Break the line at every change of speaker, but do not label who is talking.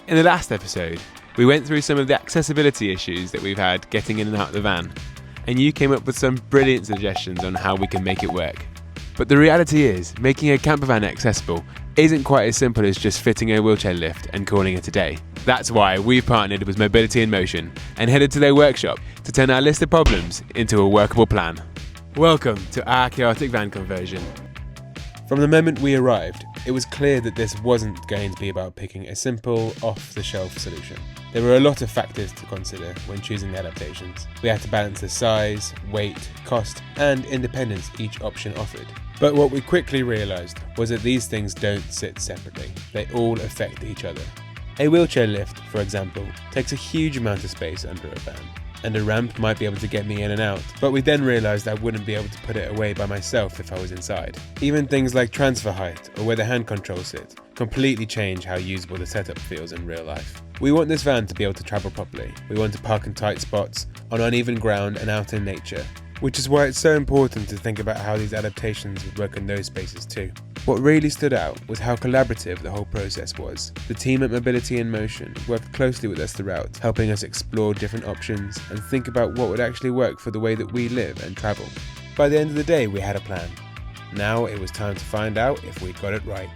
In the last episode, we went through some of the accessibility issues that we've had getting in and out of the van, and you came up with some brilliant suggestions on how we can make it work. But the reality is, making a camper van accessible isn't quite as simple as just fitting a wheelchair lift and calling it a day. That's why we've partnered with Mobility in Motion and headed to their workshop to turn our list of problems into a workable plan. Welcome to our chaotic van conversion. From the moment we arrived, it was clear that this wasn't going to be about picking a simple, off-the-shelf solution. There were a lot of factors to consider when choosing the adaptations. We had to balance the size, weight, cost, and independence each option offered. But what we quickly realised was that these things don't sit separately. They all affect each other. A wheelchair lift, for example, takes a huge amount of space under a van, and a ramp might be able to get me in and out, but we then realised I wouldn't be able to put it away by myself if I was inside. Even things like transfer height or where the hand controls sit completely change how usable the setup feels in real life. We want this van to be able to travel properly. We want to park in tight spots, on uneven ground and out in nature, which is why it's so important to think about how these adaptations would work in those spaces too. What really stood out was how collaborative the whole process was. The team at Mobility in Motion worked closely with us throughout, helping us explore different options and think about what would actually work for the way that we live and travel. By the end of the day, we had a plan. Now it was time to find out if we got it right.